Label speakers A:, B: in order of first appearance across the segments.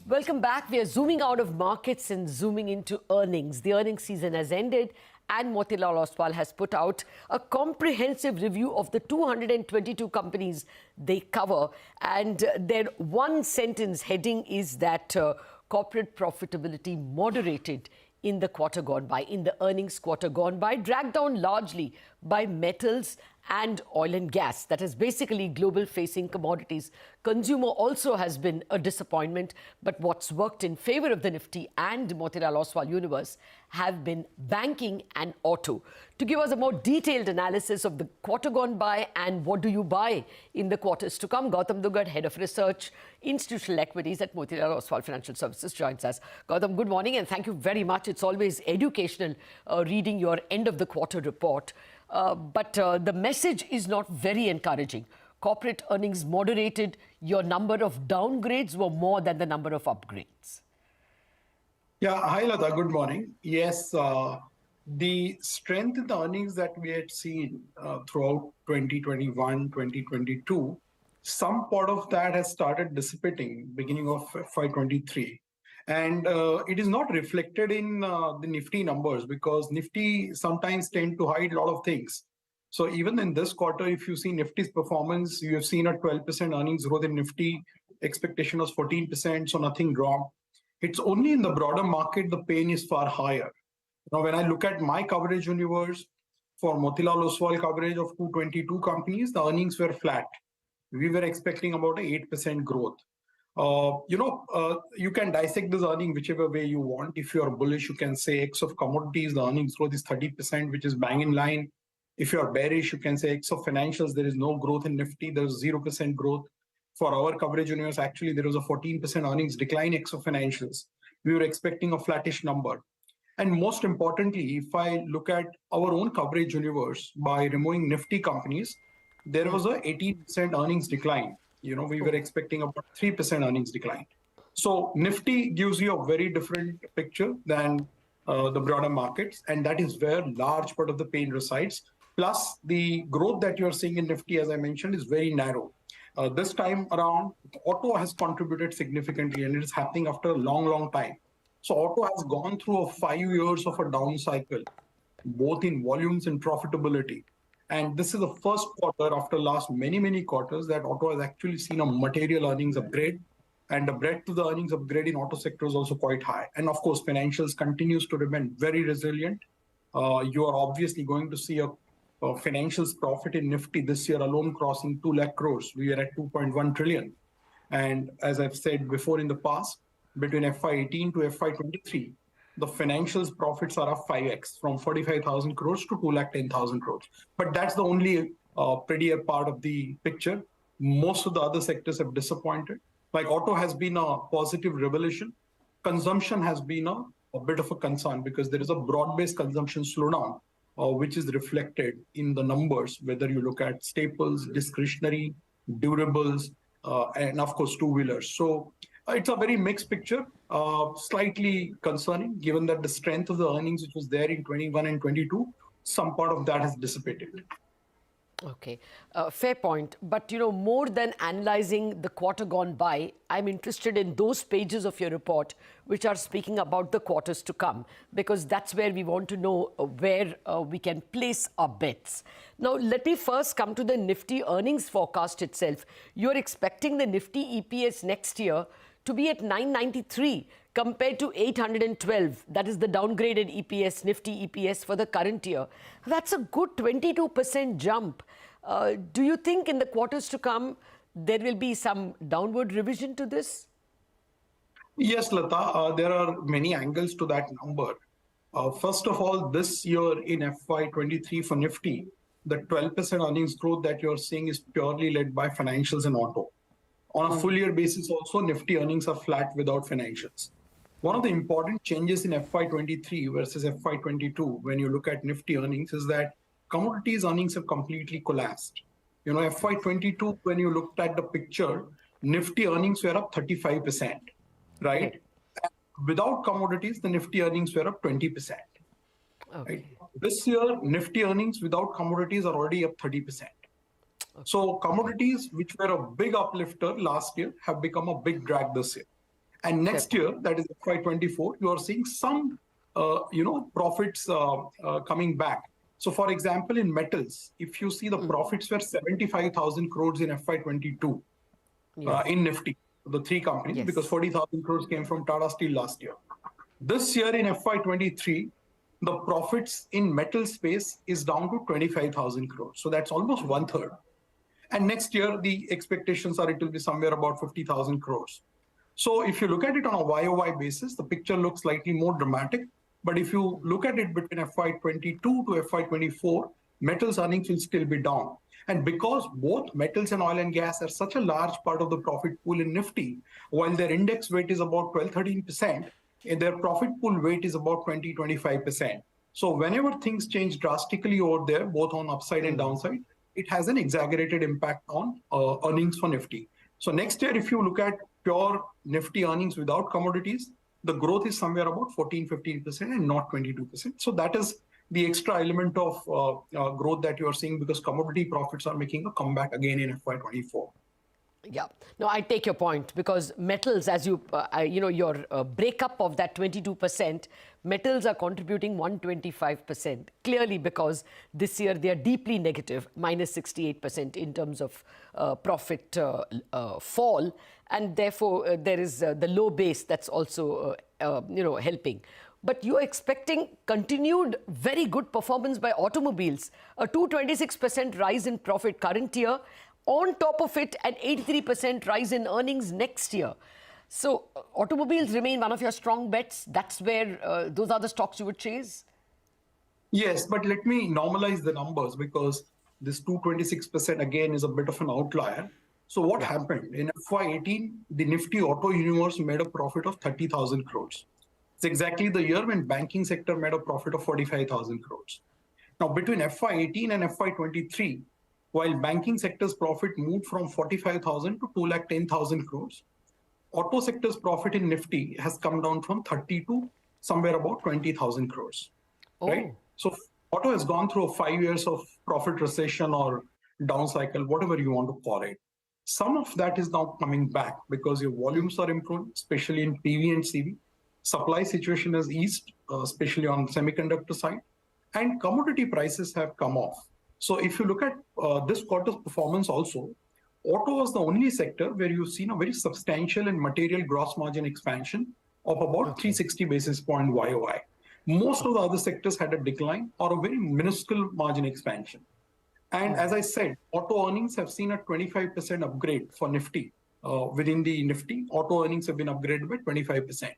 A: Welcome back. We are zooming out of markets and zooming into earnings. The earnings season has ended and Motilal Oswal has put out a comprehensive review of the 222 companies they cover. And their one sentence heading is that corporate profitability moderated in the quarter gone by, in the earnings quarter gone by, dragged down largely by metals and oil and gas. That is basically global-facing commodities. Consumer also has been a disappointment, but what's worked in favor of the Nifty and Motilal Oswal universe have been banking and auto. To give us a more detailed analysis of the quarter gone by and what do you buy in the quarters to come, Gautam Duggad, Head of Research, Institutional Equities at Motilal Oswal Financial Services, joins us. Gautam, good morning and thank you very much. It's always educational reading your end of the quarter report. But the message is not very encouraging. Corporate earnings moderated. Your number of downgrades were more than the number of upgrades.
B: Yeah, hi Lata, good morning. Yes, the strength in the earnings that we had seen throughout 2021, 2022, some part of that has started dissipating beginning of FY23. And it is not reflected in the Nifty numbers because Nifty sometimes tend to hide a lot of things. So even in this quarter, if you see Nifty's performance, you have seen a 12% earnings growth in Nifty. Expectation was 14%, so nothing wrong. It's only in the broader market, the pain is far higher. Now, when I look at my coverage universe, for Motilal Oswal coverage of 222 companies, the earnings were flat. We were expecting about an 8% growth. You can dissect this earning whichever way you want. If you are bullish, you can say X of commodities, the earnings growth is 30%, which is bang in line. If you are bearish, you can say X of financials, there is no growth in Nifty, there's 0% growth. For our coverage universe, actually, there was a 14% earnings decline X of financials. We were expecting a flattish number. And most importantly, if I look at our own coverage universe by removing Nifty companies, there was a 18% earnings decline. We were expecting about 3% earnings decline. So Nifty gives you a very different picture than the broader markets. And that is where large part of the pain resides. Plus the growth that you're seeing in Nifty, as I mentioned, is very narrow. This time around, auto has contributed significantly and it is happening after a long time. So auto has gone through 5 years of a down cycle, both in volumes and profitability. And this is the first quarter after last many quarters that auto has actually seen a material earnings upgrade. And the breadth of the earnings upgrade in auto sector is also quite high. And of course, financials continues to remain very resilient. You are obviously going to see a financials profit in Nifty this year alone crossing 2 lakh crores. We are at 2.1 trillion. And as I've said before in the past, between FY18 to FY23, the financials profits are up 5x from 45,000 crores to 2,10,000 crores. But that's the only prettier part of the picture. Most of the other sectors have disappointed. Like auto has been a positive revelation. Consumption has been a bit of a concern because there is a broad-based consumption slowdown, which is reflected in the numbers, whether you look at staples, discretionary, durables, and of course, two-wheelers. So it's a very mixed picture, slightly concerning, given that the strength of the earnings which was there in 21 and 22, some part of that has dissipated.
A: Okay, fair point. But, more than analyzing the quarter gone by, I'm interested in those pages of your report which are speaking about the quarters to come, because that's where we want to know where we can place our bets. Now, let me first come to the Nifty earnings forecast itself. You're expecting the Nifty EPS next year to be at 993 compared to 812. That is the downgraded EPS, Nifty EPS for the current year. That's a good 22% jump. Do you think in the quarters to come, there will be some downward revision to this?
B: Yes, Lata, there are many angles to that number. First of all, this year in FY23 for Nifty, the 12% earnings growth that you're seeing is purely led by financials and auto. On a full year basis also, Nifty earnings are flat without financials. One of the important changes in FY23 versus FY22, when you look at Nifty earnings, is that commodities earnings have completely collapsed. FY22, when you looked at the picture, Nifty earnings were up 35%, right? Okay. Without commodities, the Nifty earnings were up 20%. Okay. Right? This year, Nifty earnings without commodities are already up 30%. Okay. So commodities, which were a big uplifter last year, have become a big drag this year. And next year, that is FY24, you are seeing some, profits coming back. So, for example, in metals, if you see the profits were 75,000 crores in FY22 in Nifty, the three companies, because 40,000 crores came from Tata Steel last year. This year in FY23, the profits in metal space is down to 25,000 crores. So that's almost one third. And next year, the expectations are it will be somewhere about 50,000 crores. So if you look at it on a YOY basis, the picture looks slightly more dramatic. But if you look at it between FY22 to FY24, metals earnings will still be down. And because both metals and oil and gas are such a large part of the profit pool in Nifty, while their index weight is about 12-13%, their profit pool weight is about 20-25%. So whenever things change drastically over there, both on upside and downside, it has an exaggerated impact on earnings for Nifty. So next year, if you look at pure Nifty earnings without commodities, the growth is somewhere about 14-15% and not 22%. So that is the extra element of growth that you are seeing because commodity profits are making a comeback again in FY24.
A: Yeah, no, I take your point because metals, as you, your breakup of that 22%, metals are contributing 125%, clearly because this year they are deeply negative, minus 68% in terms of profit fall. And therefore, there is the low base that's also, helping. But you're expecting continued very good performance by automobiles, a 226% rise in profit current year, on top of it, an 83% rise in earnings next year. So automobiles remain one of your strong bets. That's where those are the stocks you would chase?
B: Yes, but let me normalize the numbers because this 226% again is a bit of an outlier. So what happened? In FY18, the Nifty Auto Universe made a profit of 30,000 crores. It's exactly the year when banking sector made a profit of 45,000 crores. Now, between FY18 and FY23, while banking sector's profit moved from 45,000 to 210,000 crores, auto sector's profit in Nifty has come down from 30 to somewhere about 20,000 crores, right? So auto has gone through 5 years of profit recession or down cycle, whatever you want to call it. Some of that is now coming back because your volumes are improving, especially in PV and CV. Supply situation has eased, especially on semiconductor side, and commodity prices have come off. So if you look at this quarter's performance also, auto was the only sector where you've seen a very substantial and material gross margin expansion of about 360 basis point YOY. Most of the other sectors had a decline or a very minuscule margin expansion. And as I said, auto earnings have seen a 25% upgrade for Nifty. Within the Nifty, auto earnings have been upgraded by 25%.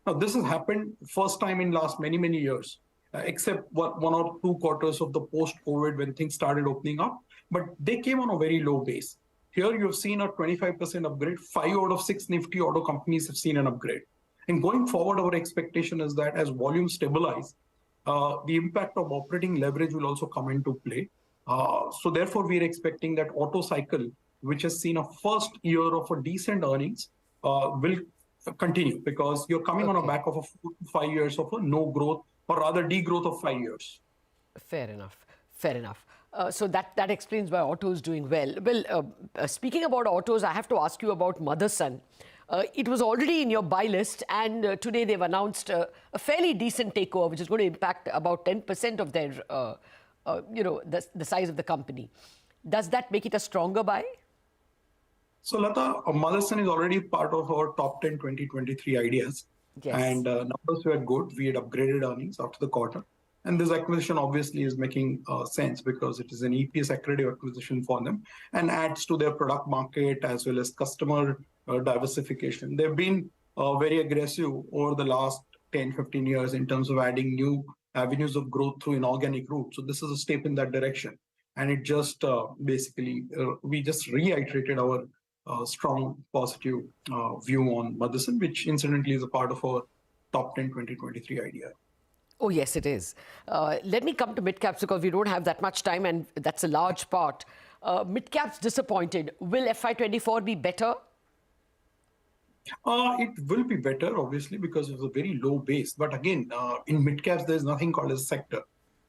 B: Now, this has happened first time in last many, many years. Except 1 or 2 quarters of the post-COVID when things started opening up, but they came on a very low base. Here you've seen a 25% upgrade. 5 out of 6 Nifty auto companies have seen an upgrade. And going forward, our expectation is that as volumes stabilize, the impact of operating leverage will also come into play. So therefore, we are expecting that auto cycle, which has seen a first year of a decent earnings, will continue because you're coming on a back of a 4 to 5 years of a no growth, or rather degrowth of 5 years.
A: Fair enough. Fair enough. So that explains why auto is doing well. Well, speaking about autos, I have to ask you about Motherson. It was already in your buy list, and today they've announced a fairly decent takeover, which is going to impact about 10% of their, the size of the company. Does that make it a stronger buy?
B: So, Lata, Motherson is already part of our top 10 2023 ideas. Yes. And numbers were good. We had upgraded earnings after the quarter. And this acquisition obviously is making sense because it is an EPS accretive acquisition for them and adds to their product market as well as customer diversification. They've been very aggressive over the last 10, 15 years in terms of adding new avenues of growth through inorganic route. So this is a step in that direction. And it just we just reiterated our strong positive view on Motherson, which incidentally is a part of our top 10 2023 idea.
A: Oh, yes, it is. Let me come to Midcaps because we don't have that much time and that's a large part. Midcaps disappointed. Will FY24 be better?
B: It will be better, obviously, because of the very low base. But again, in Midcaps, there's nothing called a sector.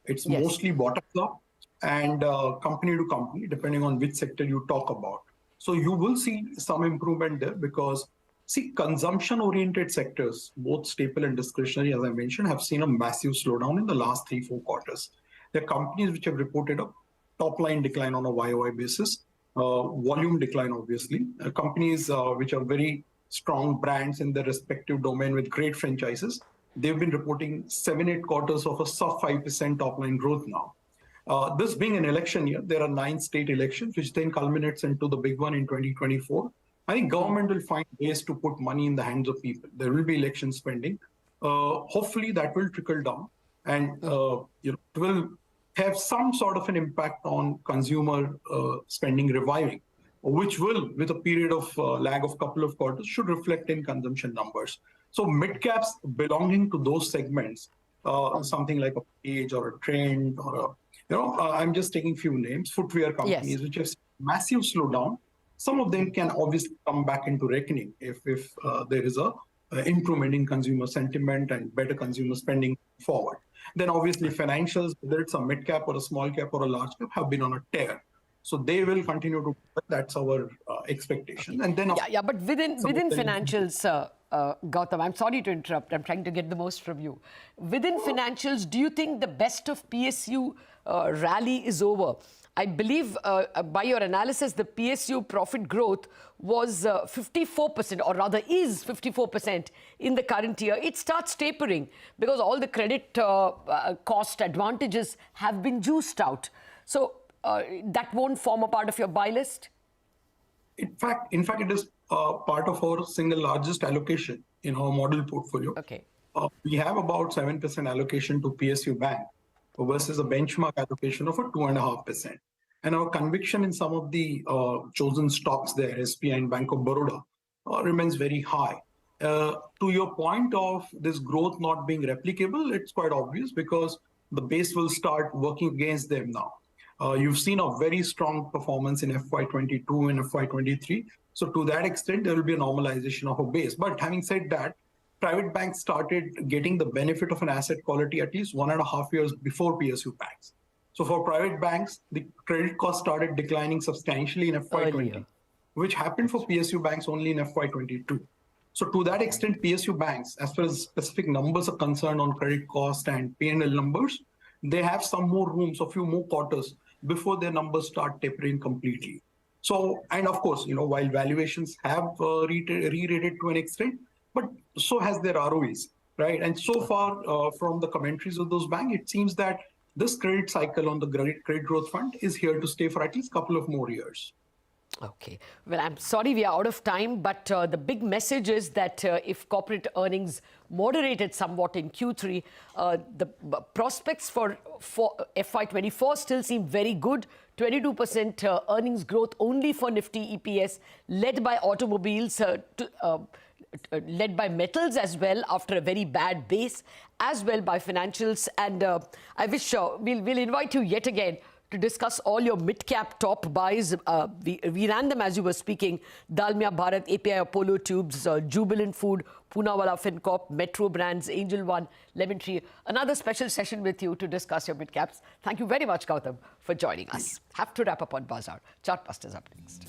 B: It's mostly bottoms up and company to company, depending on which sector you talk about. So you will see some improvement there because See, consumption-oriented sectors, both staple and discretionary, as I mentioned, have seen a massive slowdown in the last 3-4 quarters. There are companies which have reported a top-line decline on a YOY basis, volume decline, obviously. Companies which are very strong brands in their respective domain with great franchises, they've been reporting 7-8 quarters of a sub 5% top-line growth now. This being an election year, there are 9 state elections, which then culminates into the big one in 2024. I think government will find ways to put money in the hands of people. There will be election spending. Hopefully that will trickle down and it will have some sort of an impact on consumer spending reviving, which will, with a period of lag of couple of quarters, should reflect in consumption numbers. So mid-caps belonging to those segments, something like a Page or a Trend or I'm just taking few names, footwear companies, which have massive slowdown. Some of them can obviously come back into reckoning if there is a improvement in consumer sentiment and better consumer spending forward. Then obviously financials, whether it's a mid cap or a small cap or a large cap, have been on a tear. So they will continue to, that's our expectation. And then
A: but within financials, Gautam, I'm sorry to interrupt. I'm trying to get the most from you. Within financials, do you think the best of PSU rally is over? I believe by your analysis, the PSU profit growth was 54%, or rather is 54% in the current year. It starts tapering because all the credit cost advantages have been juiced out. So that won't form a part of your buy list?
B: In fact, it is part of our single largest allocation in our model portfolio.
A: Okay.
B: We have about 7% allocation to PSU Bank versus a benchmark allocation of a 2.5%. And our conviction in some of the chosen stocks there, SBI and Bank of Baroda, remains very high. To your point of this growth not being replicable, it's quite obvious because the base will start working against them now. You've seen a very strong performance in FY22 and FY23. So to that extent, there will be a normalization of a base. But having said that, private banks started getting the benefit of an asset quality at least 1.5 years before PSU banks. So for private banks, the credit cost started declining substantially in FY20, which happened for PSU banks only in FY22. So to that extent, PSU banks, as far as specific numbers are concerned on credit cost and P&L numbers, they have some more rooms, a few more quarters before their numbers start tapering completely. So, and of course, while valuations have re-rated to an extent, but so has their ROEs, right? And so far from the commentaries of those banks, it seems that this credit cycle on the credit growth fund is here to stay for at least a couple of more years.
A: Okay. Well, I'm sorry we are out of time, but the big message is that if corporate earnings moderated somewhat in Q3, the prospects for FY24 still seem very good. 22% earnings growth only for Nifty EPS, led by automobiles, led by metals as well after a very bad base, as well by financials. And I wish we'll invite you yet again to discuss all your mid-cap top buys. We ran them as you were speaking. Dalmia Bharat, API Apollo Tubes, Jubilant Food, Poonawalla FinCorp, Metro Brands, Angel One, Lemon Tree. Another special session with you to discuss your mid-caps. Thank you very much, Gautam, for joining us. Have to wrap up on Bazaar. Chartbusters up next.